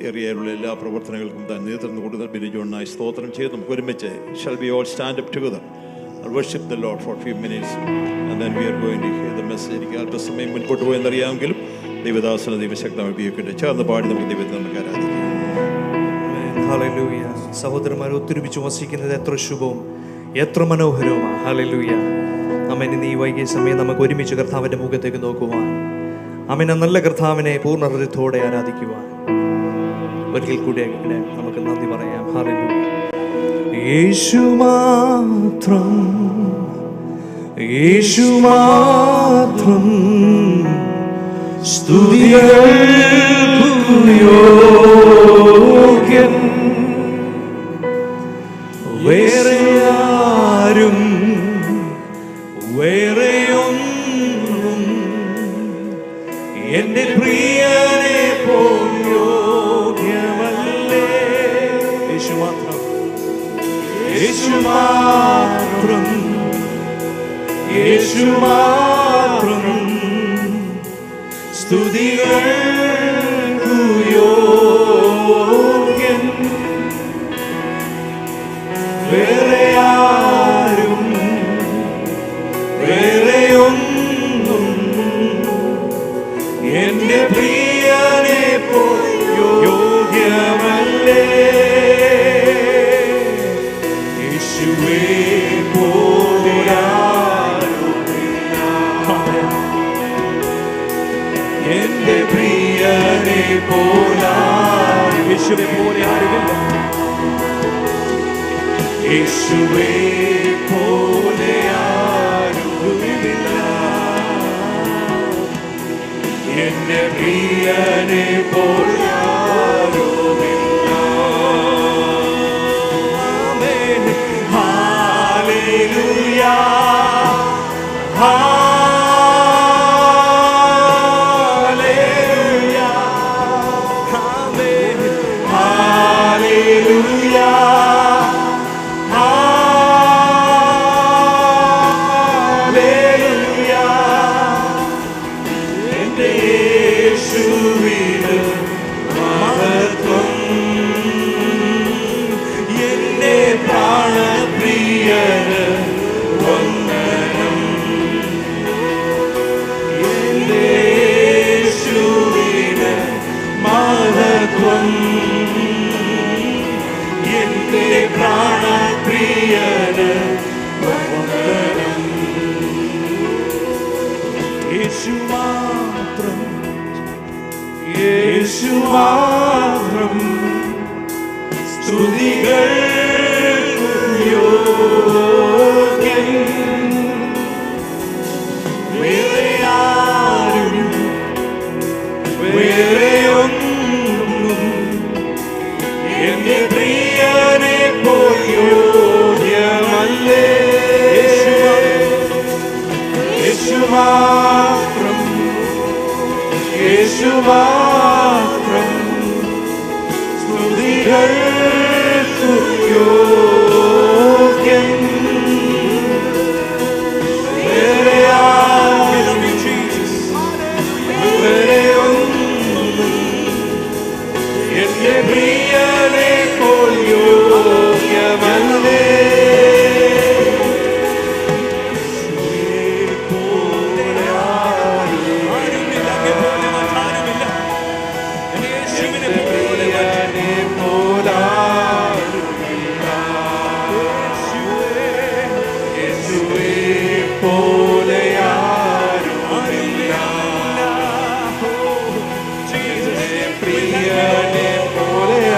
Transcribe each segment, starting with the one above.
ഏരിയയിലുള്ള എല്ലാ പ്രവർത്തനങ്ങൾക്കും താൻ നേതൃത്വം കൊടുക്കുന്ന ബിലി ജോണിനായി സ്തോത്രം ചെയ്ത് നമുക്ക് ഒരുമിച്ച് shall we all stand up together and worship the Lord for a few minutes and then we are going to hear the message. എനിക്ക് അല്പസമയം മുൻപോട്ട് പോയെന്നറിയാമെങ്കിലും ദൈവദാസന ദൈവശക്തമായി ഉപയോഗിക്കട്ടെ. ചേർന്ന് പാടി നമുക്ക് ദൈവത്തെ നമുക്ക് ആരാധിക്കാം. ഹല്ലേലൂയ. സഹോദരന്മാർ ഒത്തൊരുമിച്ച് വസിക്കുന്നത് എത്ര ശുഭവും എത്ര മനോഹരവുമാണ്. ഹല്ലേലൂയ. ആമേൻ. ഇന്ന് ഈ വൈകിയ സമയം നമുക്ക് ഒരുമിച്ച് കർത്താവിൻ്റെ മുഖത്തേക്ക് നോക്കുവാൻ, ആമേൻ, നല്ല കർത്താവിനെ പൂർണ്ണ ഹൃദയത്തോടെ ആരാധിക്കുവാൻ ഒരിക്കൽ കൂടി നമുക്ക് നന്ദി പറയാം. ഹല്ലേലൂയ. യേശു മാത്രം, യേശു മാത്രം സ്തുതികൾക്കു യോഗ്യൻ, വേറെ ആരും വേറെയൊന്നും എന്റെ പ്രിയനെ പോൽ യോഗ്യമല്ലേ. യേശു മാത്രം, യേശു മാത്രം, യേശു മാത്രം സ്തുതികൾക്കു യോഗ്യൻ, വേറെ ആരും വേറെയൊന്നും എന്റെ പ്രിയനെ പോൽ യോഗ്യമല്ലേ. യേശുവേ പോലെ ആരുമില്ല, എന്റെ പ്രിയനെ പോലെ യേശുവേ പോലെ ആരുമില്ല, യേശുവേ പോലെ ആരുമില്ല, എന്റെ പ്രിയനെ പോലെ ആരുമില്ല. ആമേൻ. ഹല്ലേലൂയ, ഹല്ലേലൂയ, ആമേൻ. ഹല്ലേലൂയ, യേശു മാത്രം, യേശു മാത്രം സ്തുതികൾക്കു യോഗ്യൻ, വേറെ ആരും വേറെയൊന്നും എന്റെ പ്രിയനെ പോൽ യോഗ്യമല്ലേ. യേശു മാത്രം, യേശു മാത്രം സ്തുതികൾക്കു യോഗ്യൻ, വേറെ ആരും വേറെയൊന്നും എന്റെ പ്രിയനെ പോൽ യോഗ്യമല്ലേ. പോലെ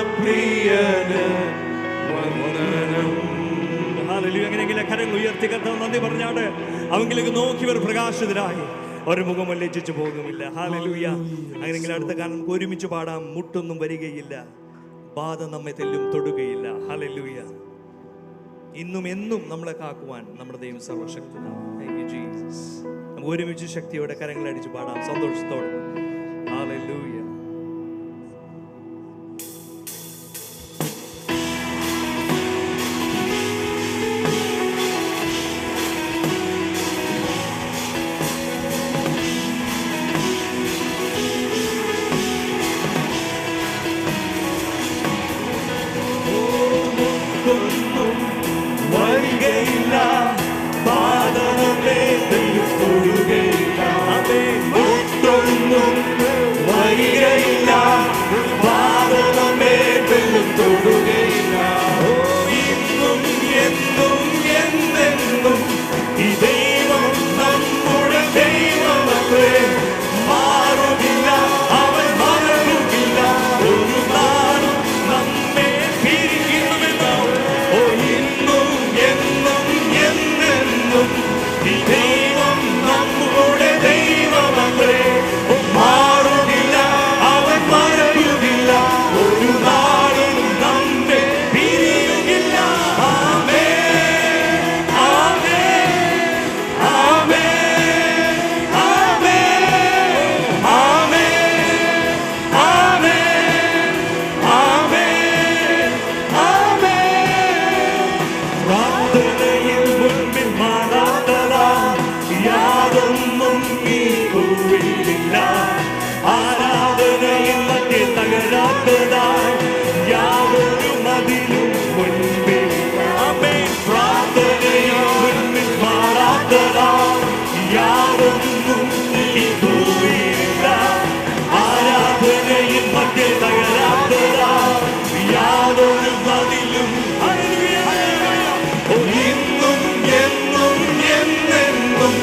പ്രാണപ്രിയന് വന്ദനം. ഹല്ലേലൂയ. അങ്ങനെയെങ്കിലും കരങ്ങൾ ഉയർത്തി കർത്താവ് നന്ദി പറഞ്ഞാട് അവങ്കിലേക്ക് നോക്കിയവർ പ്രകാശിതരായി ഒരു മുഖം ലജ്ജിച്ചു പോകുമില്ല. ഹല്ലേലൂയ. അങ്ങനെയെങ്കിലും അടുത്ത കാരണം നമുക്ക് ഒരുമിച്ച് പാടാം. മുട്ടൊന്നും വരികയില്ല, ബാധ നമ്മെ തെല്ലും തൊടുകയില്ല. ഹല്ലേലൂയ. ഇന്നും എന്നും നമ്മളെ കാക്കുവാൻ നമ്മുടെ ദൈവം സർവശക്തനാണ്. Thank you Jesus. നമുക്ക് ഒരുമിച്ച് ശക്തിയോടെ കരങ്ങൾ അടിച്ച് പാടാം സന്തോഷത്തോടെ. ഹല്ലേലൂയ. വരികയില്ല, ബാധനമേ തൊടുകയില്ല. മുട്ടൊന്നും വരികയില്ല, ബാധനമേ തൊടുകയില്ല. ഇന്നും എന്നും എന്നെന്നും ഈ ദൈവം നമ്മുടെ ദൈവമത്രേ. മാറുകില്ല, അവൻ മറയുകില്ല, ഒരു നാളും നമ്മെ പിരിക്കുമെന്നോ. ഇന്നും എന്നും എന്നെന്നും ഈ ദൈവം നമ്മുടെ ദൈവമത്രേ. മാറുകില്ല, അവൻ മറയുകില്ല, ഒരു നാളും നമ്മെ പിരിയുകില്ല. ആമേൻ, ആമേൻ, ആമേൻ, ആമേൻ, ആമേൻ, ആമേൻ, ആമേൻ. പ്രാർത്ഥനയിൽ മുൻപിൽ മാറാത്തതായി യാതൊന്നും ഈ ഭൂമിയിലില്ല. ആരാധനയിൽ മറ്റേ തകരാത്തതായി യാതൊരു മതിലും മുൻപിലില്ല. ആമേൻ. പ്രാർത്ഥനയിൽ മുൻപിൽ മാറാത്തതായി യാതൊന്നും ഈ ഭൂമിയിലില്ല. ആരാധനയിൽ മറ്റേ തകരാത്തതായി യാതൊരു മതിലും. ഇന്നും എന്നും എന്നെന്നും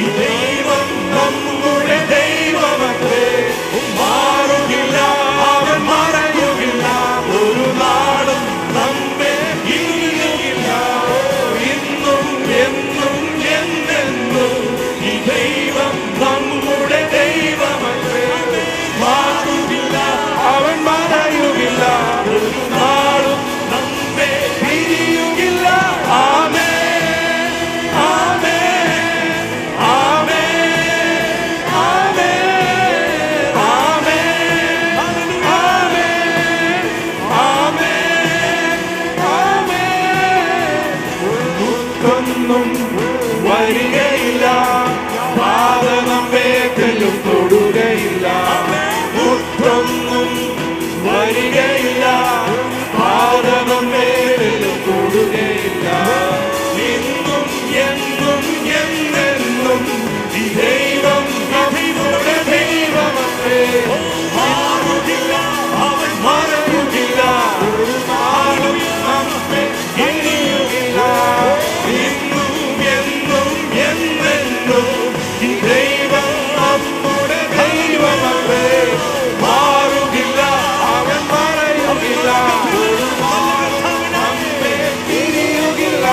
ഈ ദൈവം നമ്മുടെ ദൈവമത്രേ. മാറുകില്ല, അവൻ മറയുകില്ല, ഒരു നാളും നമ്മെ ഇനിയുകില്ല. ഇന്നും എന്നും എന്നെന്നും ഈ ദൈവം നമ്മുടെ ദൈവമത്രേ. മാറുകില്ല, അവൻ മറയുകില്ല, ഒരു നാളും നമ്മെ പിരിയുകില്ല. ആമേൻ, ആമേൻ, ആമേൻ, ആമേൻ, ആമേൻ, ആമേൻ, ആമേൻ. മുട്ടൊന്നും വരികയില്ല, പാദമേ തെല്ലും തൊടുകയില്ല. മുട്ടൊന്നും വരികയില്ല, പാദമേ തെല്ലും തൊടുകയില്ല. ഇന്നും എന്നും എന്നെന്നും ഈ ദൈവം നമ്മുടെ ദൈവമത്രേ. മാറുകില്ല, അവൻ മറയുകില്ല, ഒരു നാളും നമ്മെ ഇനിയുകില്ല. ഇന്നും എന്നും എന്നെന്നും ഈ ദൈവം നമ്മുടെ ദൈവമത്രേ. മാറുകില്ല, അവൻ മറയുകില്ല, ഒരു നാളും നമ്മെ ഇനിയുകില്ല.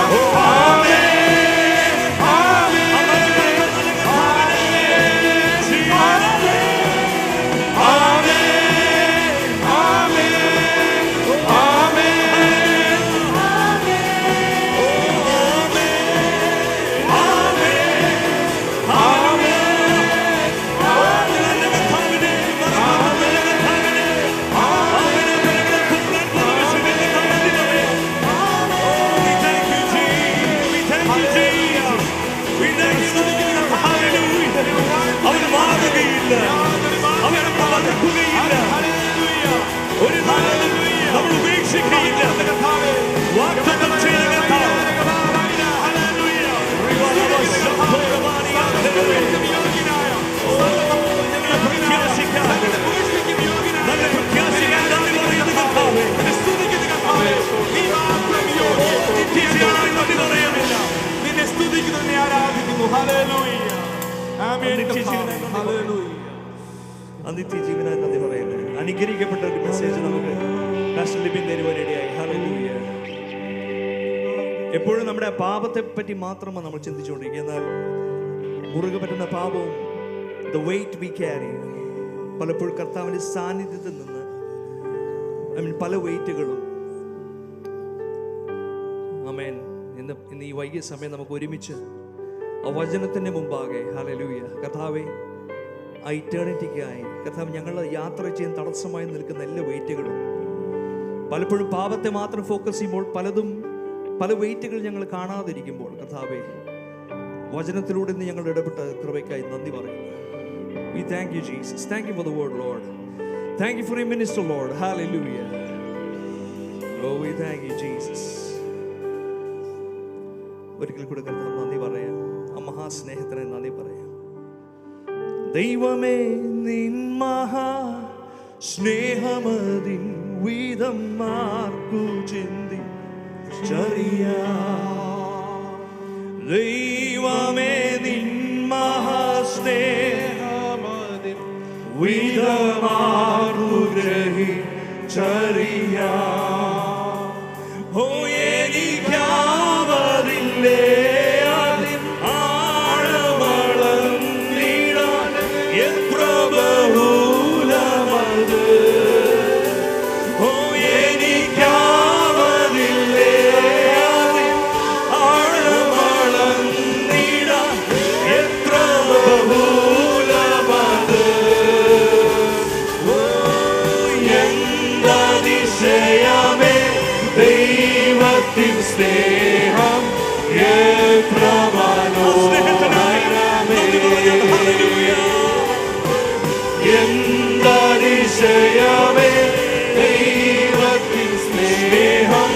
ആമേൻ, ആമേൻ, അവൻ മാറുകയില്ല, അവൻ മറക്കുകയില്ല, ഒരു നാളും നമ്മൾ ഉപേക്ഷിക്കുകയില്ല. വാഗ്ദത്തം ചെയ്ത കർത്താവ്. നല്ല പ്രത്യാശിക്കാൻ നന്ദി പറയുന്ന കർത്താവേ, നന്ദി പറയുന്നില്ല, നിന്നെ സ്തുതിക്കുന്നു, നിന്നെ ആരാധിക്കുന്നു. ഹല്ലേലൂയ. നിത്യജീവനായി നന്ദി പറയുന്നു. അനുഗ്രഹിക്കപ്പെട്ട ഒരു മെസ്സേജ് നമുക്ക് എപ്പോഴും നമ്മുടെ പാപത്തെ പറ്റി മാത്രമാണ് നമ്മൾ ചിന്തിച്ചുകൊണ്ടിരിക്കുക. എന്നാൽ മുറുകെ പറ്റുന്ന പാപവും the weight we carry, പലപ്പോഴും കർത്താവിൻ്റെ സാന്നിധ്യത്തിൽ നിന്ന് പല വെയിറ്റുകളും ആമേൻ. ഇന്ന് ഈ വൈകിയ സമയം നമുക്ക് ഒരുമിച്ച് ആ വചനത്തിൻ്റെ മുമ്പാകെ ഹല്ലേലൂയ കർത്താവേ, ആ ഇറ്റേണിറ്റിക്കായി കർത്താവ് ഞങ്ങൾ യാത്ര ചെയ്യാൻ തടസ്സമായി നിൽക്കുന്ന എല്ലാ വെയിറ്റുകളും, പലപ്പോഴും പാപത്തെ മാത്രം ഫോക്കസ് ചെയ്യുമ്പോൾ പല വെയിറ്റുകൾ ഞങ്ങൾ കാണാതിരിക്കുമ്പോൾ കർത്താവേ, വചനത്തിലൂടെ ഇന്ന് ഞങ്ങൾ ഇടപെട്ട കൃപയ്ക്കായി നന്ദി പറയുന്നു. We thank you, Jesus. Thank you for the word, Lord. Thank you for your minister, Lord. Hallelujah. Oh, we thank you, Jesus. ഒരിക്കൽ കൂടെ കർത്താവ് നന്ദി പറയാം. ആ മഹാസ്നേഹത്തിന് നന്ദി പറയാം. ദൈവമേ, നിൻ മഹാ സ്നേഹമതിൻ വിധം മാർക്കു ചിന്തിച്ചറിയാം. ദൈവമേ, നിൻ മഹാസ്നേഹമതിൻ വിധം മാർക്കു ഗ്രഹിച്ചറിയാം. ഓ, എനിക്കാവതില്ലേ അതിൻ ആഴമളന്നിടാൻ എത്ര ബഹുലമത്. ഓ, എനിക്കാവതില്ലേ അതിൻ ആഴമളന്നിടാൻ എത്ര ബഹുലമത്. ഓ, എന്തതിശയമേ ദൈവത്തിൻ സ്നേഹം, എത്ര മനോഹരമേ. എന്തതിശയമേ ദൈവത്തിൻ സ്നേഹം,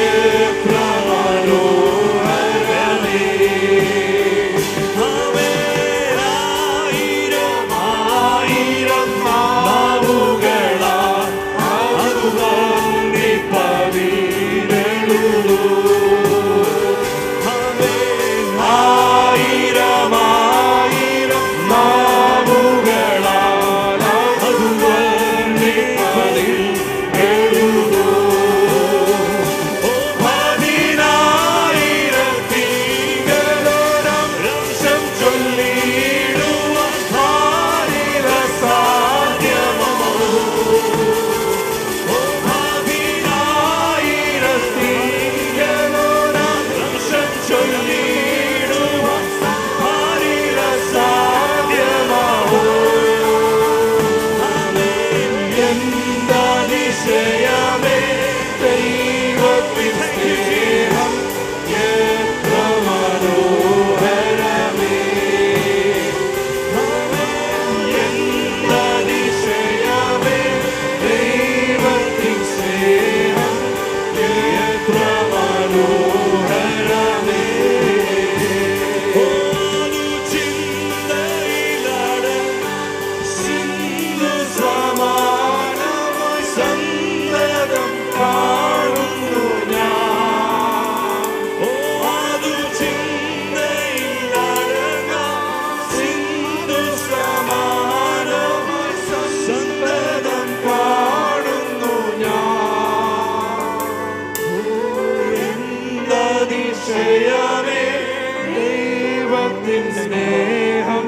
എത്ര മനോഹരമേ. ആയിരം നാവുകളാൽ അത് വർണ്ണിപ്പതിനെഴുതൂ. ആയിരം നാവുകളാൽ അത് വർണ്ണിപ്പതിനെഴുതൂ. പതിനായിരത്തിലൊരംശം ചൊല്ലിടുവാൻ ആരില സാധ്യമോ. പതിനായിരത്തിലൊരംശം ചൊല്ലിടുവാൻ ആരില സാധ്യമോ. എന്തതിശയമേ ദൈവത്തിൻ സ്നേഹം, എത്ര മനോഹരമേ. എന്തതിശയമേ ദൈവത്തിൻ സ്നേഹം, എത്ര മനോഹരമേ. ഒരു ചിന്തയിലടങ്ങ സിന്ധു സമാനമായി സന്തതം കാണുന്നു ഞാൻ. ഓ, അതു ചിന്തയിലടങ്ങ സിന്ധു സമാനമായി സന്തതം കാണുന്നു ഞാൻ. ഓ, എന്തതിശയമേ ദൈവത്തിൻ സ്നേഹം,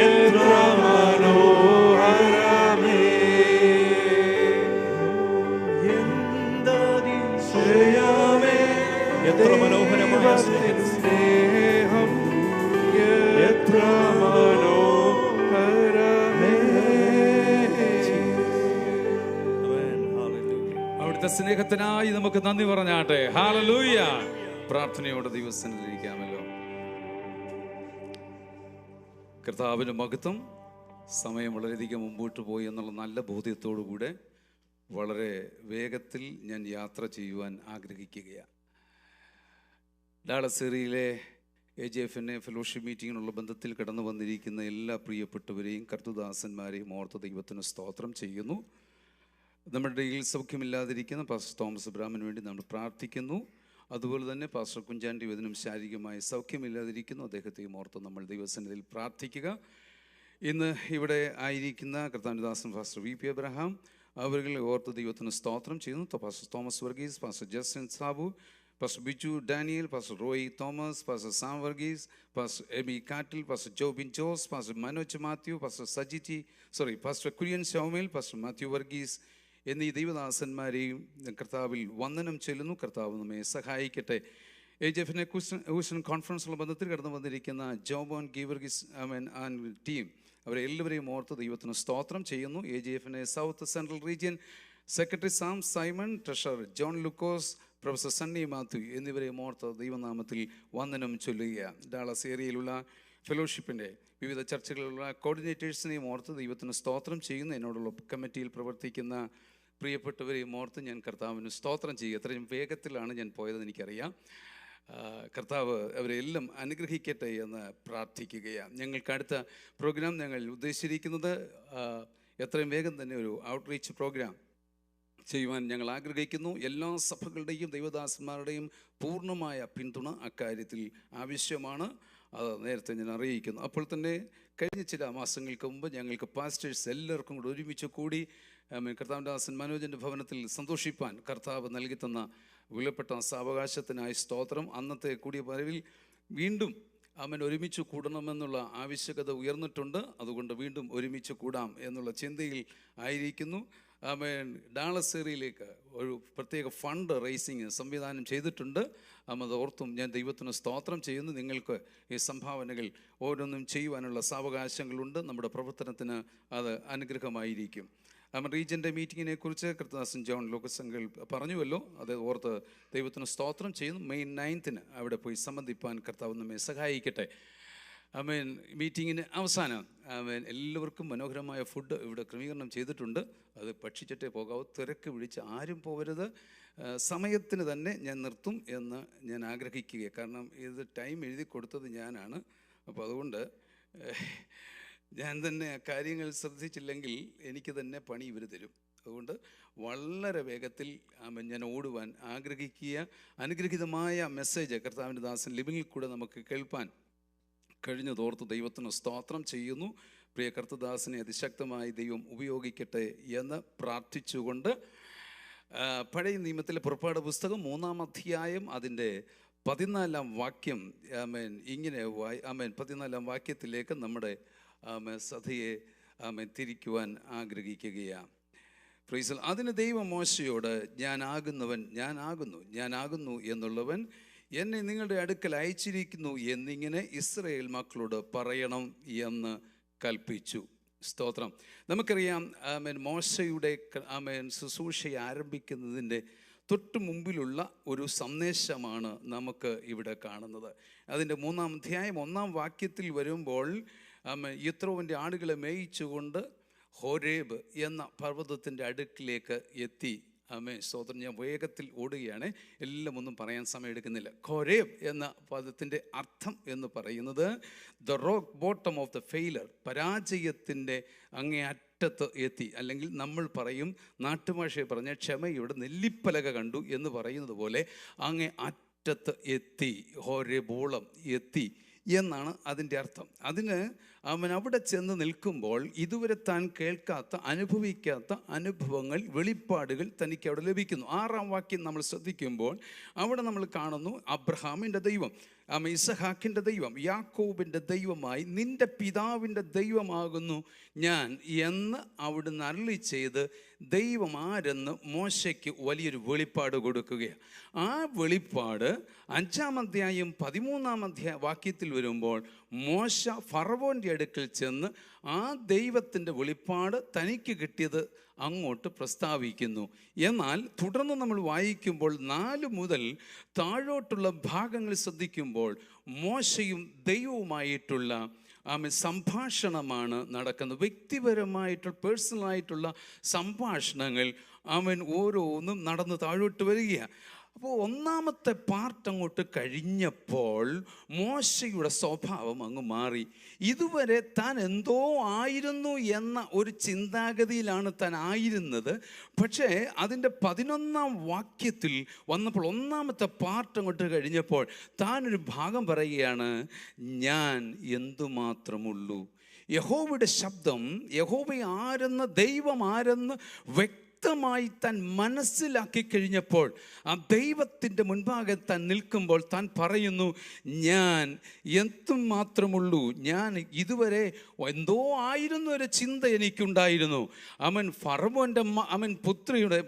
എത്ര മനോഹരമേ. എന്തതിശയമേ എത്ര മനോഹരമായ സ്നേഹം, എത്ര മനോഹരമേ. അവിടുത്തെ സ്നേഹത്തിനായി നമുക്ക് നന്ദി പറഞ്ഞാട്ടെ. ഹല്ലേലൂയ. പ്രാർത്ഥനയോടെ ദൈവസന്നിധിയിലിരിക്കാമല്ലോ. കർത്താവിൻ്റെ മഹത്വം. സമയം വളരെയധികം മുമ്പോട്ട് പോയി എന്നുള്ള നല്ല ബോധ്യത്തോടു കൂടെ വളരെ വേഗത്തിൽ ഞാൻ യാത്ര ചെയ്യുവാൻ ആഗ്രഹിക്കുകയാണ്. ഡാളസ് ഏരിയയിലെ AJFNA ഫെലോഷിപ്പ് മീറ്റിങ്ങിനുള്ള ബന്ധത്തിൽ കടന്നു വന്നിരിക്കുന്ന എല്ലാ പ്രിയപ്പെട്ടവരെയും കർത്തൃദാസന്മാരെയും ഓർത്ത് ദൈവത്തിന് സ്തോത്രം ചെയ്യുന്നു. നമ്മുടെ ഇടയിൽ സൗഖ്യമില്ലാതിരിക്കുന്ന പാസ്റ്റർ തോമസ് അബ്രഹാമിന് വേണ്ടി നമ്മൾ പ്രാർത്ഥിക്കുന്നു. അതുപോലെ തന്നെ പാസ്റ്റർ കുഞ്ചാണ്ടി വേദനും ശാരീരികമായി സൗഖ്യമില്ലാതിരിക്കുന്നു. അദ്ദേഹത്തെയും ഓർത്ത് നമ്മൾ ദൈവസന്നിധിയിൽ പ്രാർത്ഥിക്കുക. ഇന്ന് ഇവിടെ ആയിരിക്കുന്ന കർത്താവിൻ്റെ ദാസൻ പാസ്റ്റർ VP അബ്രഹാം, അവരെ ഓർത്ത് ദൈവത്തിന് സ്തോത്രം ചെയ്യുന്നു. Pastor Thomas Varghese, pastor Justin Sabu, pastor Biju Daniel, pastor Roy Thomas, pastor Sam Varghese, pastor Aby Kattil, pastor Jobin Jose, pastor Manoj Mathew, pastor Kurian Shaumel, pastor Mathew Varghese എന്നീ ദൈവദാസന്മാരെയും കർത്താവിൽ വന്ദനം ചെല്ലുന്നു. കർത്താവ് നമ്മെ സഹായിക്കട്ടെ. AJFN ക്രിസ്ത്യൻ കോൺഫറൻസുള്ള ബന്ധത്തിൽ കടന്നു വന്നിരിക്കുന്ന ജോബോൻ ഗീവർഗീസ് ആൻഡ് ടീം, അവരെ എല്ലാവരെയും ഓർത്ത് ദൈവത്തിന് സ്തോത്രം ചെയ്യുന്നു. AJFN south central region secretary Sam Simon, treasurer John Lukose, professor Sunny Mathew എന്നിവരെ ഓർത്ത് ദൈവനാമത്തിൽ വന്ദനം ചൊല്ലുക. ഡാളസ് ഏരിയയിലുള്ള ഫെലോഷിപ്പിൻ്റെ വിവിധ ചർച്ചകളിലുള്ള കോർഡിനേറ്റേഴ്സിനെയും ഓർത്ത് ദൈവത്തിന് സ്തോത്രം ചെയ്യുന്നു. എന്നോടുള്ള കമ്മിറ്റിയിൽ പ്രവർത്തിക്കുന്ന പ്രിയപ്പെട്ടവരെയും ഓർത്ത് ഞാൻ കർത്താവിന് സ്തോത്രം ചെയ്യുക. എത്രയും വേഗത്തിലാണ് ഞാൻ പോയതെന്ന് എനിക്കറിയാം. കർത്താവ് അവരെല്ലാം അനുഗ്രഹിക്കട്ടെ എന്ന് പ്രാർത്ഥിക്കുകയാണ്. ഞങ്ങൾക്ക് അടുത്ത പ്രോഗ്രാം ഞങ്ങൾ ഉദ്ദേശിച്ചിരിക്കുന്നത് എത്രയും വേഗം തന്നെ ഒരു ഔട്ട്റീച്ച് പ്രോഗ്രാം ചെയ്യുവാൻ ഞങ്ങൾ ആഗ്രഹിക്കുന്നു. എല്ലാ സഭകളുടെയും ദൈവദാസന്മാരുടെയും പൂർണ്ണമായ പിന്തുണ അക്കാര്യത്തിൽ ആവശ്യമാണ്. അത് നേരത്തെ ഞാൻ അറിയിക്കുന്നു. അപ്പോൾ തന്നെ കഴിഞ്ഞ ചില മാസങ്ങൾക്ക് മുമ്പ് ഞങ്ങൾക്ക് പാസ്റ്റേഴ്സ് എല്ലാവർക്കും കൂടി ഒരുമിച്ച് കൂടി കർത്താവിൻ്റെ ദാസൻ മനോജൻ്റെ ഭവനത്തിൽ സന്തോഷിപ്പാൻ കർത്താവ് നൽകി തന്ന വിലപ്പെട്ട സാവകാശത്തിനായി സ്തോത്രം. അന്നത്തെ കൂടിയ വരവിൽ വീണ്ടും ഒരുമിച്ച് കൂടണമെന്നുള്ള ആവശ്യകത ഉയർന്നിട്ടുണ്ട്. അതുകൊണ്ട് വീണ്ടും ഒരുമിച്ച് കൂടാം എന്നുള്ള ചിന്തയിൽ ആയിരിക്കുന്നു. ഡാളസ് ഏരിയയിലേക്ക് ഒരു പ്രത്യേക ഫണ്ട് റേസിങ് സംവിധാനം ചെയ്തിട്ടുണ്ട്. അത് ഓർത്തും ഞാൻ ദൈവത്തിന് സ്തോത്രം ചെയ്യുന്നു. നിങ്ങൾക്ക് ഈ സംഭാവനകൾ ഓരോന്നും ചെയ്യുവാനുള്ള സാവകാശങ്ങളുണ്ട്. നമ്മുടെ പ്രവർത്തനത്തിന് അത് അനുഗ്രഹമായിരിക്കും. റീജിയൻ്റെ മീറ്റിങ്ങിനെ കുറിച്ച് കർത്താദാസൻ ജോൺ ലൂക്കോസ് അങ്കിൾ പറഞ്ഞുവല്ലോ. അത് ഓർത്ത് ദൈവത്തിന് സ്തോത്രം ചെയ്യുന്നു. May 9 അവിടെ പോയി സംബന്ധിപ്പാൻ കർത്താവ് നമ്മെ സഹായിക്കട്ടെ. മീറ്റിങ്ങിന് അവസാനം എല്ലാവർക്കും മനോഹരമായ ഫുഡ് ഇവിടെ ക്രമീകരണം ചെയ്തിട്ടുണ്ട്. അത് ഭക്ഷിച്ചിട്ടേ പോകാവൂ. തിരക്ക് വിളിച്ച് ആരും പോകരുത്. സമയത്തിന് തന്നെ ഞാൻ നിർത്തും എന്ന് ഞാൻ ആഗ്രഹിക്കുക. കാരണം ഇത് ടൈം എഴുതി കൊടുത്തത് ഞാനാണ്. അപ്പോൾ അതുകൊണ്ട് ഞാൻ തന്നെ കാര്യങ്ങൾ ശ്രദ്ധിച്ചില്ലെങ്കിൽ എനിക്ക് തന്നെ പണി ഇവർ തരും. അതുകൊണ്ട് വളരെ വേഗത്തിൽ ഞാൻ ഓടുവാൻ ആഗ്രഹിക്കുക. അനുഗ്രഹീതമായ മെസ്സേജ് കർത്താവിൻ്റെ ദാസൻ ലിബിനിൽ കൂടെ നമുക്ക് കേൾപ്പാൻ കഴിഞ്ഞതോർത്ത് ദൈവത്തിന് സ്തോത്രം ചെയ്യുന്നു. പ്രിയ കർത്തദാസനെ അതിശക്തമായി ദൈവം ഉപയോഗിക്കട്ടെ എന്ന് പ്രാർത്ഥിച്ചുകൊണ്ട് പഴയ നിയമത്തിലെ പുറപ്പാട് പുസ്തകം 3-ാം അധ്യായം അതിൻ്റെ 14-ാം വാക്യം ഇങ്ങനെ 14-ാം വാക്യത്തിലേക്ക് നമ്മുടെ സഭയെ തിരിക്കുവാൻ ആഗ്രഹിക്കുകയാണ്. പ്രൈസ്. അതിന് ദൈവം മോശയോട് ഞാനാകുന്നു എന്നുള്ളവൻ എന്നെ നിങ്ങളുടെ അടുക്കൽ അയച്ചിരിക്കുന്നു എന്നിങ്ങനെ ഇസ്രായേൽ മക്കളോട് പറയണം എന്ന് കൽപ്പിച്ചു. സ്തോത്രം. നമുക്കറിയാം മോശയുടെ ശുശ്രൂഷ ആരംഭിക്കുന്നതിൻ്റെ തൊട്ട് മുമ്പിലുള്ള ഒരു സന്ദേശമാണ് നമുക്ക് ഇവിടെ കാണുന്നത്. അതിൻ്റെ 3-ാം അധ്യായം 1-ാം വാക്യത്തിൽ വരുമ്പോൾ യിത്രോവിൻ്റെ ആടുകളെ മേയിച്ചുകൊണ്ട് ഹോരേബ് എന്ന പർവ്വതത്തിൻ്റെ അടുക്കിലേക്ക് എത്തി. സ്തോത്രം. ഞാൻ വേഗത്തിൽ ഓടുകയാണ്, എല്ലാം ഒന്നും പറയാൻ സമയം എടുക്കുന്നില്ല. ഹോരേബ് എന്ന പദത്തിൻ്റെ അർത്ഥം എന്ന് പറയുന്നത് the rock bottom of the failure, പരാജയത്തിൻ്റെ അങ്ങേ അറ്റത്ത് എത്തി. അല്ലെങ്കിൽ നമ്മൾ പറയും, നാട്ടുഭാഷയെ പറഞ്ഞ ക്ഷമയുടെ നെല്ലിപ്പലക കണ്ടു എന്ന് പറയുന്നത് പോലെ അങ്ങേ അറ്റത്ത് എത്തി, ഹോരേബോളം എത്തി എന്നാണ് അതിൻ്റെ അർത്ഥം. അതിന് അവിടെ ചെന്ന് നിൽക്കുമ്പോൾ ഇതുവരെ താൻ കേൾക്കാത്ത, അനുഭവിക്കാത്ത അനുഭവങ്ങൾ, വെളിപ്പാടുകൾ തനിക്ക് അവിടെ ലഭിക്കുന്നു. 6-ാം വാക്യം നമ്മൾ ശ്രദ്ധിക്കുമ്പോൾ അവിടെ നമ്മൾ കാണുന്നു അബ്രഹാമിൻ്റെ ദൈവം, ഇസഹാക്കിൻ്റെ ദൈവം, യാക്കോബിൻ്റെ ദൈവമായി നിൻ്റെ പിതാവിൻ്റെ ദൈവമാകുന്നു ഞാൻ എന്ന് അവിടുന്ന് അരുളി ചെയ്ത് ദൈവം ആരെന്ന് മോശയ്ക്ക് വലിയൊരു വെളിപ്പാട് കൊടുക്കുകയാണ്. ആ വെളിപ്പാട് 5-ാം അധ്യായം 13-ാം വാക്യത്തിൽ വരുമ്പോൾ മോശ ഫറവോൻ്റെ അടുക്കൽ ചെന്ന് ആ ദൈവത്തിൻ്റെ വെളിപ്പാട് തനിക്ക് കിട്ടിയത് അങ്ങോട്ട് പ്രസ്താവിക്കുന്നു. എന്നാൽ തുടർന്ന് നമ്മൾ വായിക്കുമ്പോൾ 4 മുതൽ താഴോട്ടുള്ള ഭാഗങ്ങൾ ശ്രദ്ധിക്കുമ്പോൾ മോശയും ദൈവവുമായിട്ടുള്ള സംഭാഷണമാണ് നടക്കുന്നത്. വ്യക്തിപരമായിട്ടുള്ള പേഴ്സണലായിട്ടുള്ള സംഭാഷണങ്ങൾ ഓരോന്നും നടന്ന് താഴോട്ട് വരികയാണ്. അപ്പോൾ 1-ാമത്തെ പാർട്ട് അങ്ങോട്ട് കഴിഞ്ഞപ്പോൾ മോശയുടെ സ്വഭാവം അങ്ങ് മാറി. ഇതുവരെ താൻ എന്തോ ആയിരുന്നു എന്ന ഒരു ചിന്താഗതിയിലാണ് താൻ ആയിരുന്നത്. പക്ഷേ അതിൻ്റെ 11-ാം വാക്യത്തിൽ വന്നപ്പോൾ 1-ാമത്തെ പാർട്ട് അങ്ങോട്ട് കഴിഞ്ഞപ്പോൾ താനൊരു ഭാഗം പറയുകയാണ്, ഞാൻ എന്തുമാത്രമുള്ളൂ. യഹോവയുടെ ശബ്ദം, യഹോവ ആരെന്ന്, ദൈവം ആരെന്ന് വ്യക്തമായി വ്യക്തമായി താൻ മനസ്സിലാക്കി കഴിഞ്ഞപ്പോൾ, ആ ദൈവത്തിൻ്റെ മുൻപാകെ താൻ നിൽക്കുമ്പോൾ താൻ പറയുന്നു, ഞാൻ എന്തുമാത്രമുള്ളൂ, ഞാൻ ഇതുവരെ എന്തോ ആയിരുന്നു ഒരു ചിന്ത എനിക്കുണ്ടായിരുന്നു. ഫറവോൻ്റെ പുത്രിയുടെ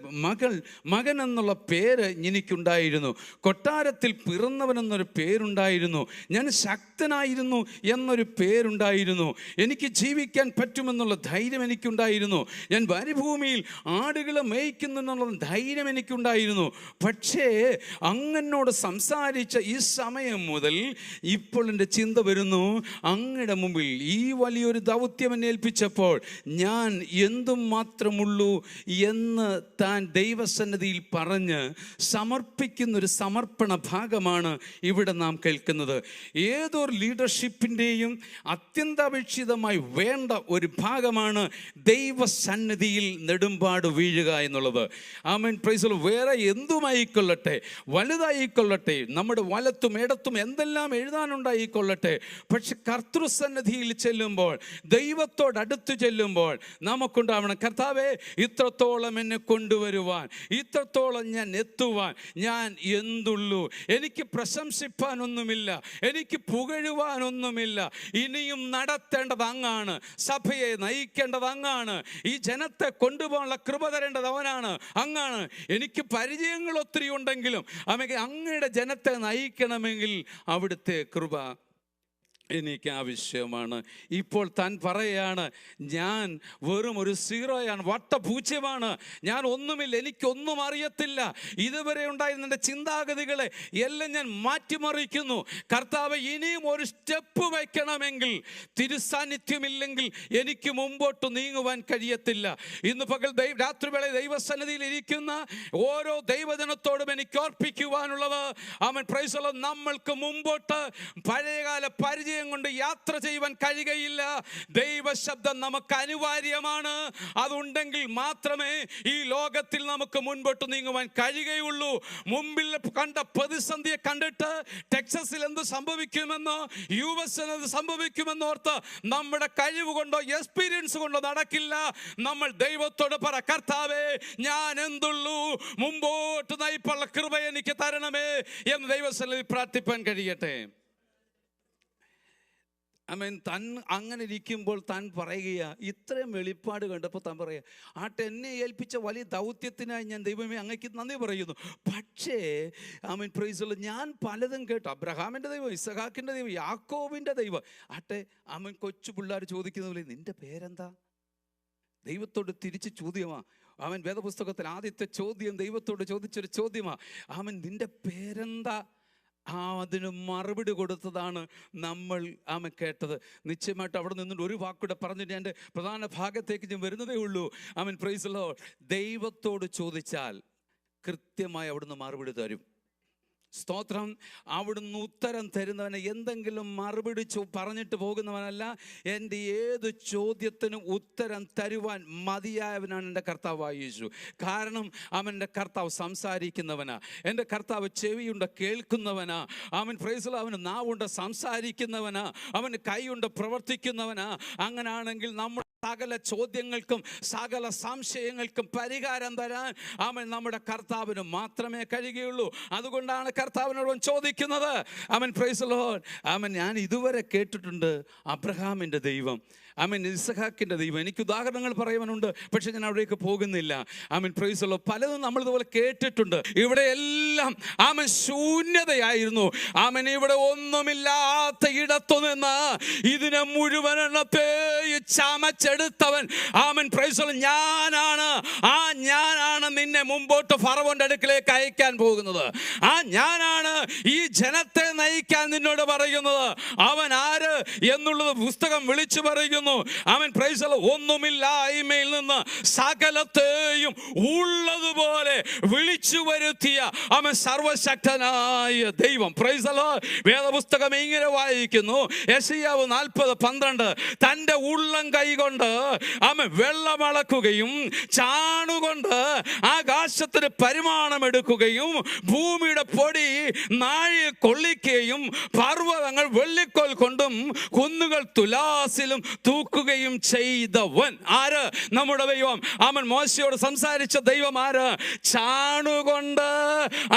മകൻ എന്നുള്ള പേര് എനിക്കുണ്ടായിരുന്നു, കൊട്ടാരത്തിൽ പിറന്നവനെന്നൊരു പേരുണ്ടായിരുന്നു, ഞാൻ ശക്തനായിരുന്നു എന്നൊരു പേരുണ്ടായിരുന്നു, എനിക്ക് ജീവിക്കാൻ പറ്റുമെന്നുള്ള ധൈര്യം എനിക്കുണ്ടായിരുന്നു, ഞാൻ മരുഭൂമിയിൽ ആടുകളെ മേയ്ക്കുന്നു എന്നുള്ള ധൈര്യം എനിക്കുണ്ടായിരുന്നു. പക്ഷേ അങ്ങനോട് സംസാരിച്ച ഈ സമയം മുതൽ ഇപ്പോൾ എൻ്റെ ചിന്ത വരുന്നു, അങ്ങയുടെ മുമ്പിൽ ഈ വലിയൊരു ദൗത്യം എന്നെ ഏൽപ്പിച്ചപ്പോൾ ഞാൻ എന്തും മാത്രമുള്ളൂ എന്ന് താൻ ദൈവസന്നിധിയിൽ പറഞ്ഞ് സമർപ്പിക്കുന്നൊരു സമർപ്പണ ഭാഗമാണ് ഇവിടെ നാം കേൾക്കുന്നത്. ഏതൊരു ലീഡർഷിപ്പിൻ്റെയും അത്യന്താപേക്ഷിതമായി വേണ്ട ഒരു ഭാഗമാണ് ദൈവസന്നിധിയിൽ നെടുമ്പാട് വീഴുക എന്നുള്ളത്. ആമേൻ, പ്രൈസ് ദി ലോർഡ്. വേറെ എന്തുമായിക്കൊള്ളട്ടെ, വലുതായിക്കൊള്ളട്ടെ, നമ്മുടെ വലത്തും ഇടത്തും എന്തെല്ലാം എഴുതാനുണ്ടായിക്കൊള്ളട്ടെ, പക്ഷെ കർത്തൃസന്നിധിയിൽ ചെല്ലുമ്പോൾ, ദൈവത്തോടടുത്ത് ചെല്ലുമ്പോൾ നമുക്കുണ്ടാവണം, കർത്താവേ ഇത്രത്തോളം എന്നെ കൊണ്ടുവരുവാൻ, ഇത്രത്തോളം ഞാൻ എത്തുവാൻ ഞാൻ എന്തുള്ളൂ, എനിക്ക് പ്രശംസിപ്പാനൊന്നുമില്ല, എനിക്ക് പുകഴുവാനൊന്നുമില്ല, ഇനിയും നടത്തേണ്ടത് അങ്ങാണ്, സഭയെ നയിക്കേണ്ടത് അങ്ങാണ്, ഈ ജനത്തെ കൊണ്ടുപോകാനുള്ള കൃപ തരേണ്ടത് അവനാണ്, അങ്ങാണ്. എനിക്ക് പരിചയങ്ങൾ ഒത്തിരി ഉണ്ടെങ്കിലും അങ്ങയുടെ ജനത്തെ നയിക്കണമെങ്കിൽ അവിടുത്തെ കൃപ എനിക്ക് ആവശ്യമാണ്. ഇപ്പോൾ താൻ പറയാണ്, ഞാൻ വെറും ഒരു സീറോയാണ്, വട്ടപൂജ്യമാണ്, ഞാൻ ഒന്നുമില്ല, എനിക്കൊന്നും അറിയത്തില്ല, ഇതുവരെ ഉണ്ടായിരുന്ന എൻ്റെ ചിന്താഗതികളെ എല്ലാം ഞാൻ മാറ്റിമറിക്കുന്നു. കർത്താവ്, ഇനിയും ഒരു സ്റ്റെപ്പ് വയ്ക്കണമെങ്കിൽ, തിരുസാന്നിധ്യമില്ലെങ്കിൽ എനിക്ക് മുമ്പോട്ട് നീങ്ങുവാൻ കഴിയത്തില്ല. ഇന്ന് പകൽ രാത്രിവേള ദൈവസന്നിധിയിൽ ഇരിക്കുന്ന ഓരോ ദൈവജനത്തോടും എനിക്ക് ഓർപ്പിക്കുവാനുള്ളത്, പ്രൈസ് ദി ലോർഡ്, നമ്മൾക്ക് മുമ്പോട്ട് പഴയകാല പരിചയം കൊണ്ട് യാത്ര ചെയ്യുവാൻ കഴിയുകയില്ല. ദൈവശബ്ദം നമുക്ക് അനിവാര്യമാണ്. അതുണ്ടെങ്കിൽ മാത്രമേ ഈ ലോകത്തിൽ നമുക്ക് മുൻപോട്ട് നീങ്ങുവാൻ കഴിയുകയുള്ളൂ. മുമ്പിൽ കണ്ട പ്രതിസന്ധിയെ കണ്ടിട്ട് ടെക്സസിൽ എന്ത് സംഭവിക്കുമെന്നോ US എന്ത് സംഭവിക്കുമെന്നോ ഓർത്ത് നമ്മുടെ കഴിവ് കൊണ്ടോ എക്സ്പീരിയൻസ് കൊണ്ടോ നടക്കില്ല. നമ്മൾ ദൈവത്തോട് പറ, കർത്താവേ ഞാൻ എന്തുള്ളൂ, മുമ്പോട്ട് നയിപ്പുള്ള കൃപ എനിക്ക് തരണമേ എന്ന് ദൈവസന്നിധിയിൽ പ്രാർത്ഥിപ്പാൻ കഴിയട്ടെ. താൻ അങ്ങനെ ഇരിക്കുമ്പോൾ താൻ പറയുക, ഇത്രയും വെളിപ്പാട് കണ്ടപ്പോൾ താൻ പറയുക, എന്നെ ഏൽപ്പിച്ച വലിയ ദൗത്യത്തിനായി ഞാൻ ദൈവമേ അങ്ങയ്ക്ക് നന്ദി പറയുന്നു. പക്ഷേ പ്രൈസ് ദി ലോർഡ്, ഞാൻ പലതും കേട്ടു, അബ്രഹാമിൻ്റെ ദൈവം, ഇസഹാക്കിൻ്റെ ദൈവം, യാക്കോബിൻ്റെ ദൈവം. കൊച്ചു പിള്ളേർ ചോദിക്കുന്ന പോലെ നിൻ്റെ പേരെന്താ? ദൈവത്തോട് തിരിച്ച് ചോദ്യമാ. വേദപുസ്തകത്തിൽ ആദ്യത്തെ ചോദ്യം ദൈവത്തോട് ചോദിച്ചൊരു ചോദ്യമാ. നിൻ്റെ പേരെന്താ? അതിന് മറുപടി കൊടുത്തതാണ് നമ്മൾ കേട്ടത്. നിശ്ചയമായിട്ട് അവിടെ നിന്നുകൊണ്ട് ഒരു വാക്കൂടെ പറഞ്ഞിട്ട് എൻ്റെ പ്രധാന ഭാഗത്തേക്ക് ഞാൻ വരുന്നതേ ഉള്ളൂ. Price the Lord. ദൈവത്തോട് ചോദിച്ചാൽ കൃത്യമായി അവിടുന്ന് മറുപടി തരും. സ്തോത്രം. അവിടുന്ന് ഉത്തരം തരുന്നവനെ, എന്തെങ്കിലും മറുപടി പറഞ്ഞിട്ട് പോകുന്നവനല്ല. എൻ്റെ ഏത് ചോദ്യത്തിനും ഉത്തരം തരുവാൻ മതിയായവനാണ് എൻ്റെ കർത്താവായ യേശു. കാരണം അവൻ്റെ കർത്താവ് സംസാരിക്കുന്നവനാ, എൻ്റെ കർത്താവ് ചെവിയുണ്ട് കേൾക്കുന്നവനാ, പ്രൈസ് ദി ലോർഡ്, അവന് നാവുണ്ട് സംസാരിക്കുന്നവനാ, അവന് കൈയുണ്ട് പ്രവർത്തിക്കുന്നവനാ. അങ്ങനാണെങ്കിൽ നമ്മൾ സകല ചോദ്യങ്ങൾക്കും സകല സംശയങ്ങൾക്കും പരിഹാരം തരാൻ നമ്മുടെ കർത്താവിന് മാത്രമേ കഴിയുകയുള്ളൂ. അതുകൊണ്ടാണ് കർത്താവിനോട് ചോദിക്കുന്നത്. Price the Lord. ഞാൻ ഇതുവരെ കേട്ടിട്ടുണ്ട് അബ്രഹാമിൻ്റെ ദൈവം, ഇസഹാക്കിൻ്റെ ദൈവം. എനിക്ക് ഉദാഹരണങ്ങൾ പറയുവാനുണ്ട്, പക്ഷെ ഞാൻ അവിടേക്ക് പോകുന്നില്ല. Price the Lord. പലതും നമ്മൾ ഇതുപോലെ കേട്ടിട്ടുണ്ട്. ഇവിടെ എല്ലാം ശൂന്യതയായിരുന്നു. ഇവിടെ ഒന്നുമില്ലാത്ത ഇടത്തുനിന്ന് ഇതിനെ മുഴുവൻ ചമച്ചെടുത്തവൻ പ്രൈസ് ദി ലോർഡ് ഞാനാണ്. ഞാനാണ് നിന്നെ മുമ്പോട്ട് ഫറവോന്റെ അടുക്കലേക്ക് അയക്കാൻ പോകുന്നത്. ഞാനാണ് ഈ ജനത്തെ നയിക്കാൻ നിന്നോട് പറയുന്നത്. അവൻ ആര് എന്നുള്ളത് പുസ്തകം വിളിച്ചു പറയുന്നു. Praise the lord. ഒന്നുമില്ലായ്മയിൽ നിന്ന് സകലത്തെയും ഉള്ളതുപോലെ വിളിച്ചു വരുത്തിയ സർവശക്തനായ ദൈവം. Praise the lord. വേദപുസ്തകം ഇങ്ങനെ വായിക്കുന്നു, യെശയ്യാവ് 40:12, തൻ്റെ ഉള്ളം കൈ കൊണ്ട് വെള്ളം അളക്കുകയും ചാണുകൊണ്ട് ആകാശത്തിന് പരിമാണമെടുക്കുകയും ഭൂമിയുടെ പൊടി നാഴിക കൊള്ളിക്കുകയും പർവ്വതങ്ങൾ വെള്ളിക്കോൽ കൊണ്ടും കുന്നുകൾ തുലാസിലും തൂക്കുകയും ചെയ്തവൻ. ആര്? നമ്മുടെ ദൈവം. അവൻ മോശയോട് സംസാരിച്ച ദൈവം ആര്? ചാണുകൊണ്ട്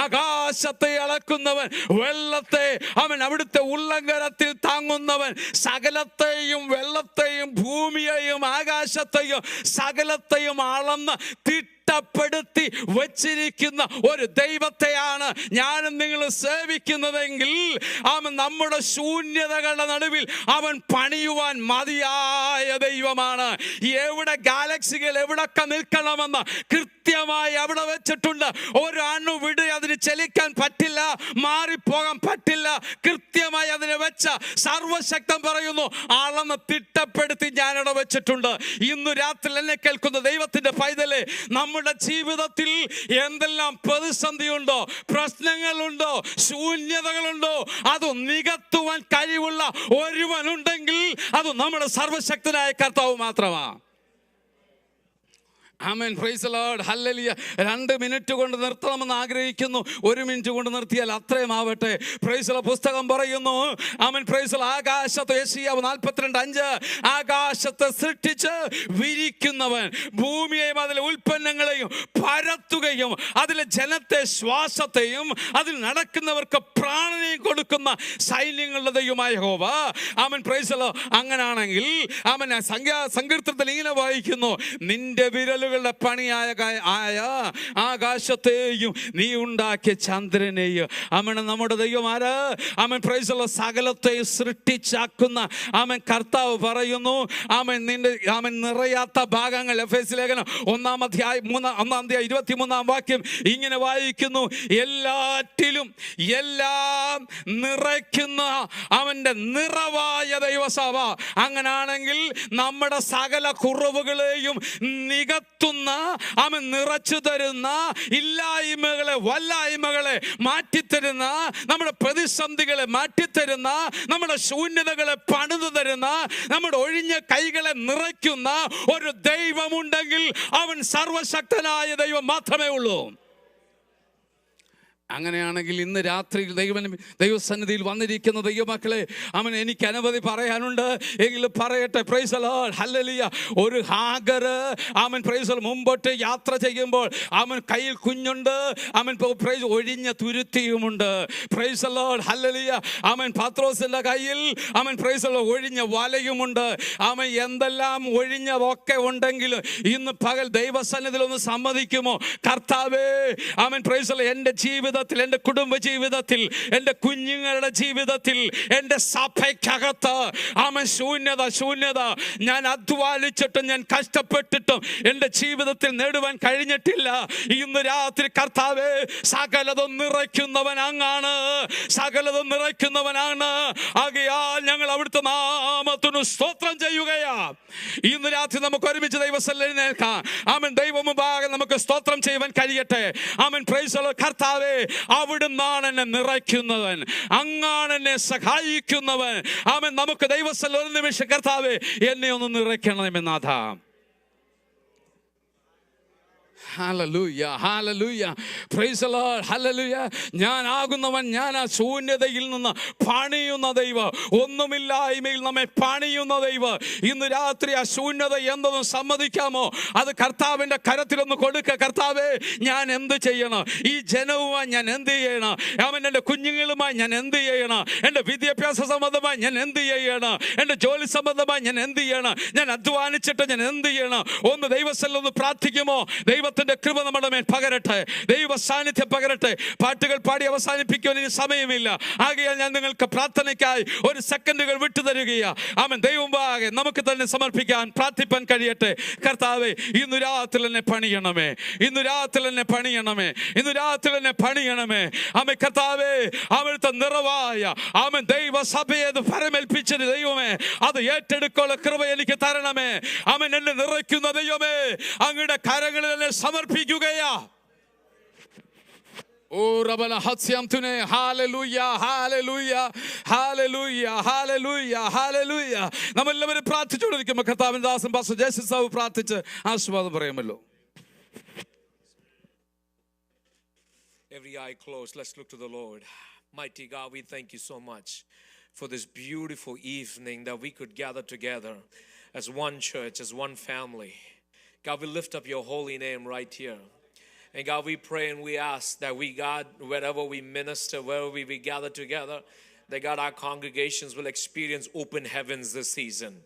ആകാശത്തെ അളക്കുന്നവൻ, വെള്ളത്തെ അവൻ അവിടുത്തെ ഉള്ളങ്കരത്തിൽ താങ്ങുന്നവൻ, സകലത്തെയും വെള്ളത്തെയും ഭൂമിയെയും ആകാശത്തെയും സകലത്തെയും അളന്ന് തിട്ടപ്പെടുത്തി വച്ചിരിക്കുന്ന ഒരു ദൈവത്തെയാണ് ഞാനും നിങ്ങൾ സേവിക്കുന്നതെങ്കിൽ അവൻ നമ്മുടെ ശൂന്യതകളുടെ നടുവിൽ അവൻ പണിയുവാൻ മതിയായ ദൈവമാണ്. എവിടെ ഗാലക്സികൾ എവിടൊക്കെ നിൽക്കണമെന്ന് കൃത്യമായി അവിടെ വെച്ചിട്ടുണ്ട്. ഒരു അണു വിട് അതിന് ചലിക്കാൻ പറ്റില്ല, മാറിപ്പോകാൻ പറ്റില്ല. കൃത്യമായി അതിനെ വെച്ച സർവശക്തൻ പറയുന്നു, അളന്ന് തിട്ടപ്പെടുത്തി ഞാനിവിടെ വെച്ചിട്ടുണ്ട്. ഇന്ന് രാത്രി എന്നെ കേൾക്കുന്ന ദൈവത്തിന്റെ പൈതലേ, നമ്മുടെ ജീവിതത്തിൽ എന്തെല്ലാം പ്രതിസന്ധിയുണ്ടോ, പ്രശ്നങ്ങളുണ്ടോ, ശൂന്യതകളുണ്ടോ, അത് നികത്തുവാൻ കഴിവുള്ള ഒരുവനുണ്ടെങ്കിൽ അത് നമ്മുടെ സർവശക്തനായ കർത്താവ് മാത്രമാണ്. ആമേൻ, പ്രൈസ് ദി ലോർഡ്, ഹല്ലേലൂയ. 2 മിനിറ്റ് കൊണ്ട് നിർത്തണമെന്ന് ആഗ്രഹിക്കുന്നു. 1 മിനിറ്റ് കൊണ്ട് നിർത്തിയാൽ അത്രയും ആവട്ടെ. Praise the lord. പുസ്തകം പറയുന്നു, ആമേൻ, പ്രൈസ് ദി ലോർഡ്, ആകാശത്ത് യെശയ്യാവ് 42:5 ആകാശത്തെ സൃഷ്ടിച്ച് വിരിക്കുന്നവൻ ഭൂമിയെയും അതിലെ ഉൽപ്പന്നങ്ങളെയും പരത്തുകയും അതിലെ ജനത്തെ ശ്വാസത്തെയും അതിൽ നടക്കുന്നവർക്ക് പ്രാണനെയും കൊടുക്കുന്ന സൈന്യങ്ങളുടെ ദൈവമായ യഹോവ. ആമേൻ, പ്രൈസ് ദി ലോർഡ്. അങ്ങനാണെങ്കിൽ ആമേൻ, സങ്കീർത്തനത്തിൽ ഇങ്ങനെ വായിക്കുന്നു, നിന്റെ വിരലുകൾ പണിയായ ആകാശത്തെയും നീ ഉണ്ടാക്കിയ ചന്ദ്രനെയും. അവൻ നമ്മുടെ ദൈവം ആര്? അവൻ പ്രൈസ് ദി ലോർഡ്, സകലത്തെയും സൃഷ്ടിച്ചാക്കുന്ന അവൻ കർത്താവ് പറയുന്നു. അവൻ നിന്റെ അവൻ നിറയാത്ത ഭാഗങ്ങൾ, എഫേസ്യ ലേഖനം 1-ാം അധ്യായം 23-ാം വാക്യം ഇങ്ങനെ വായിക്കുന്നു, എല്ലാറ്റിലും എല്ലാം നിറയ്ക്കുന്ന അവന്റെ നിറവായ ദൈവസഭ. അങ്ങനാണെങ്കിൽ നമ്മുടെ സകല കുറവുകളെയും നികത്തുന്ന അവൻ നിറച്ചു തരുന്ന, ഇല്ലായ്മകളെ വല്ലായ്മകളെ മാറ്റിത്തരുന്ന, നമ്മുടെ പ്രതിസന്ധികളെ മാറ്റിത്തരുന്ന, നമ്മുടെ ശൂന്യതകളെ പണിതു തരുന്ന, നമ്മുടെ ഒഴിഞ്ഞ കൈകളെ നിറയ്ക്കുന്ന ഒരു ദൈവമുണ്ടെങ്കിൽ അവൻ സർവശക്തനായ ദൈവം മാത്രമേ ഉള്ളൂ. അങ്ങനെയാണെങ്കിൽ ഇന്ന് രാത്രി ദൈവസന്നിധിയിൽ വന്നിരിക്കുന്ന ദൈവമക്കളെ, അവൻ എനിക്ക് അനവധി പറയാനുണ്ട്, എങ്കിലും പറയട്ടെ. Price the lord, hallelujah. ഒരു ഹാഗർ അവൻ പ്രൈസ് ദി ലോർഡ് മുമ്പോട്ട് യാത്ര ചെയ്യുമ്പോൾ അവൻ കയ്യിൽ കുഞ്ഞുണ്ട്, അവൻ പ്രൈസ് ഒഴിഞ്ഞ തുരുത്തിയുമുണ്ട്. പ്രൈസ് ദി ലോർഡ്, ഹല്ലേലൂയ. അവൻ പത്രോസിന്റെ കയ്യിൽ അവൻ പ്രൈസ് ദി ലോർഡ് ഒഴിഞ്ഞ വലയുമുണ്ട്. അവൻ എന്തെല്ലാം ഒഴിഞ്ഞതൊക്കെ ഉണ്ടെങ്കിൽ ഇന്ന് പകൽ ദൈവസന്നിധിയിൽ ഒന്ന് സമ്മതിക്കുമോ? കർത്താവേ, അവൻ പ്രൈസ് ദി ലോർഡ് എൻ്റെ ജീവിതം, എൻ്റെ കുടുംബ ജീവിതത്തിൽ, എൻ്റെ കുഞ്ഞുങ്ങളുടെ ജീവിതത്തിൽ, എൻ്റെ സഭയ്ക്കകത്ത് അവൻ ശൂന്യത ഞാൻ അധ്വാനിച്ചിട്ടും ഞാൻ കഷ്ടപ്പെട്ടിട്ടും എൻ്റെ ജീവിതത്തിൽ നേടുവാൻ കഴിഞ്ഞിട്ടില്ല. ഇന്ന് രാത്രി കർത്താവേ, സകലതും നിറയ്ക്കുന്നവൻ അങ്ങാണ്, സകലതും നിറയ്ക്കുന്നവനാണ്. ആകയാൽ ഞങ്ങൾ അവിടുത്തെ നാമത്തിന് സ്തോത്രം ചെയ്യുകയാ. ഇന്ന് രാത്രി നമുക്ക് ഒരുമിച്ച് ദൈവസന്നിധിയിൽ എഴുന്നേൽക്കാം. ആമേൻ. ദൈവമുമ്പാകെ നമുക്ക് സ്തോത്രം ചെയ്യുവാൻ കഴിയട്ടെ. ആമേൻ. Praise the lord. കർത്താവേ, അവിടുന്നാണ് എന്നെ നിറയ്ക്കുന്നവൻ, അങ്ങാണ് എന്നെ സഹായിക്കുന്നവൻ. ആമേൻ. നമുക്ക് ദൈവസന്നിധിയിൽ ഒരു നിമിഷം കർത്താവേ, എന്നെ ഒന്ന് നിറയ്ക്കണമേ നാഥ. ഹല്ലേലൂയ, ഹല്ലേലൂയ, പ്രൈസ് ദി ലോർഡ്, ഹല്ലേലൂയ. ഞാനാകുന്നവൻ, ഞാൻ ആ ശൂന്യതയിൽ നിന്ന് പണിയുന്ന ദൈവം, ഒന്നുമില്ലായ്മയിൽ നമ്മെ പണിയുന്ന ദൈവം. ഇന്ന് രാത്രി ആ ശൂന്യത എന്തെന്ന് സമ്മതിക്കാമോ? അത് കർത്താവിൻ്റെ കരത്തിലൊന്ന് കൊടുക്കുക. കർത്താവേ, ഞാൻ എന്ത് ചെയ്യണം? ഈ ജനവുമായി ഞാൻ എന്ത് ചെയ്യണം? അവൻ എൻ്റെ കുഞ്ഞുങ്ങളുമായി ഞാൻ എന്ത് ചെയ്യണം? എൻ്റെ വിദ്യാഭ്യാസ സംബന്ധമായി ഞാൻ എന്ത് ചെയ്യണം? എൻ്റെ ജോലി സംബന്ധമായി ഞാൻ എന്ത് ചെയ്യണം? ഞാൻ അധ്വാനിച്ചിട്ട് ഞാൻ എന്ത് ചെയ്യണം? ഒന്ന് ദൈവസന്നിധിയിൽ ഒന്ന് പ്രാർത്ഥിക്കുമോ? ദൈവത്തിന്റെ കൃപ നമ്മുടെ മേൽ പകരട്ടെ, ദൈവ സാന്നിധ്യം പകരട്ടെ. പാട്ടുകൾ പാടി അവസാനിപ്പിക്കുവാൻ ഇനി സമയമില്ല. ആകയാൽ ഞാൻ നിങ്ങൾക്ക് പ്രാർത്ഥനയ്ക്കായി ഒരു സെക്കൻഡുകൾ വിട്ടുതരികയാണ്. ആമേൻ. ദൈവമുമ്പാകെ നമുക്ക് തന്നെ സമർപ്പിക്കാൻ, പ്രാർത്ഥിപ്പാൻ കഴിയട്ടെ. കർത്താവേ, ഇന്ന് രാത്രി എന്നെ പണിയണമേ, ഇന്ന് രാത്രി എന്നെ പണിയണമേ, ഇന്ന് രാത്രി എന്നെ പണിയണമേ. ആമേൻ. കർത്താവേ, അവിടുത്തെ നിറവായ ആമേൻ ദൈവസഭയെ ഫലമേൽപ്പിച്ചത് ദൈവമേ, അത് ഏറ്റെടുക്കാനുള്ള കൃപ എനിക്ക് തരണമേ. ആമേൻ. എന്നെ നിറയ്ക്കുന്ന ദൈവമേ, അങ്ങയുടെ കരങ്ങളിൽ എന്നെ സമർപ്പിക്കുകയാ. ഓ റബല ഹസ്യം തുനെ. ഹല്ലേലൂയ, ഹല്ലേലൂയ, ഹല്ലേലൂയ, ഹല്ലേലൂയ, ഹല്ലേലൂയ. നമ്മളെല്ലാവരും പ്രാർത്ഥിച്ചുകൊണ്ടിരിക്കുമ്പോൾ കർത്താവിന്റെ ദാസൻ പാസ്റ്റർ ജേസസ് സാബ് പ്രാർത്ഥിച്ച് ആശീർവാദം പറയുമല്ലോ. Every eye closed. Let's look to the Lord. Mighty God, we thank you so much for this beautiful evening that we could gather together as one church, as one family. God, we lift up your holy name right here. And God, we pray and we ask that we, God, wherever we minister, wherever we gather together, that God, our congregations will experience open heavens this season.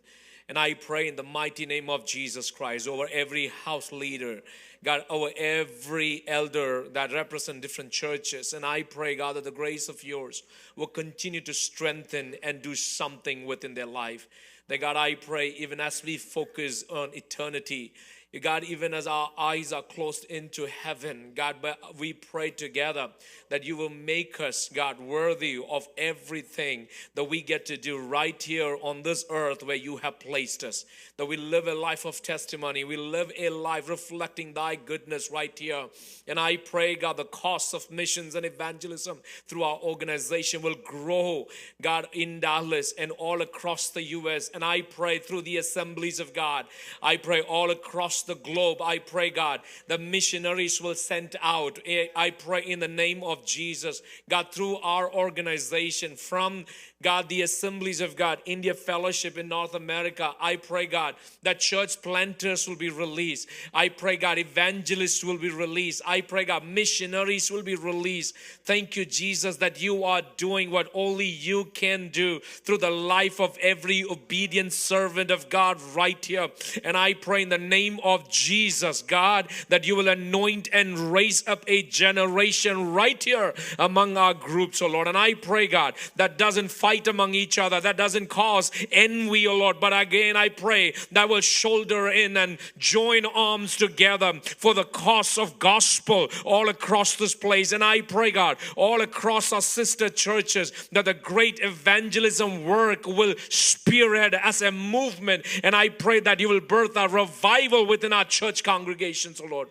And I pray in the mighty name of Jesus Christ over every house leader, God, over every elder that represent different churches. And I pray, God, that the grace of yours will continue to strengthen and do something within their life. That God, I pray, even as we focus on eternity, God, even as our eyes are closed into heaven, God, we pray together that you will make us, God, worthy of everything that we get to do right here on this earth where you have placed us. That we live a life of testimony. We live a life reflecting thy goodness right here. And I pray, God, the cost of missions and evangelism through our organization will grow, God, in Dallas and all across the U.S. And I pray through the assemblies of God, I pray all across the globe, I pray, God, the missionaries will send out. I pray in the name of Jesus, God, through our organization, from God, the assemblies of God, India Fellowship in North America, I pray, God, that church planters will be released. I pray, God, evangelists will be released. I pray, God, missionaries will be released. Thank you, Jesus, that you are doing what only you can do through the life of every obedient servant of God right here. And I pray in the name of Jesus, God, that you will anoint and raise up a generation right here among our groups, oh Lord. And I pray, God, that doesn't fight among each other, that doesn't cause envy, oh Lord, but again I pray that will shoulder in and join arms together for the cause of gospel all across this place. And I pray, God, all across our sister churches, that the great evangelism work will spearhead as a movement. And I pray that you will birth a revival within our church congregations, oh Lord.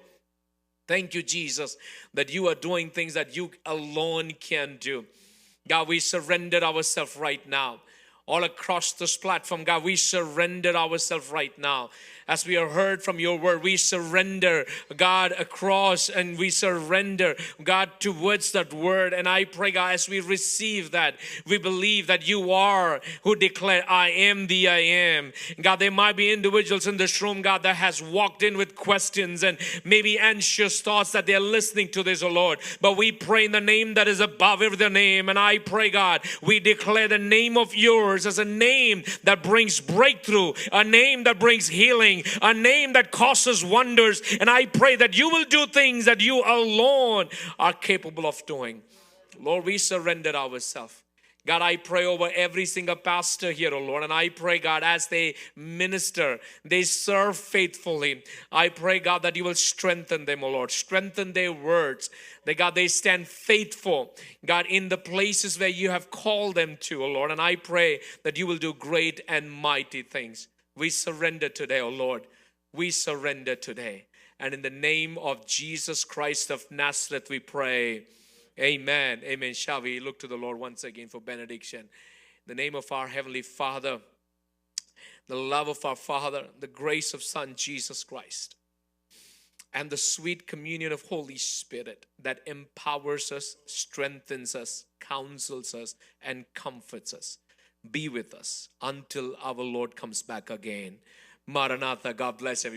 Thank you, Jesus, that you are doing things that you alone can do. God, we surrender ourselves right now. All across this platform, God, we surrender ourselves right now. As we have heard from your word, we surrender, God, across, and we surrender, God, towards that word. And I pray, God, as we receive that, we believe that you are who declare, I am the I am. God, there might be individuals in this room, God, that has walked in with questions and maybe anxious thoughts that they're listening to this, oh Lord. But we pray in the name that is above every name. And I pray, God, we declare the name of yours as a name that brings breakthrough, a name that brings healing, a name that causes wonders. And I pray that you will do things that you alone are capable of doing. Lord, we surrender ourselves. God, I pray over every single pastor here, oh Lord. And I pray, God, as they minister, they serve faithfully. I pray, God, that you will strengthen them, oh Lord. Strengthen their words. That, God, they stand faithful, God, in the places where you have called them to, oh Lord. And I pray that you will do great and mighty things. We surrender today, oh Lord. We surrender today. And in the name of Jesus Christ of Nazareth, we pray. Amen. Amen. Shall we look to the Lord once again for benediction? In the name of our Heavenly Father, the love of our Father, the grace of Son Jesus Christ, and the sweet communion of Holy Spirit that empowers us, strengthens us, counsels us, and comforts us, be with us until our Lord comes back again. Maranatha. God bless everyone.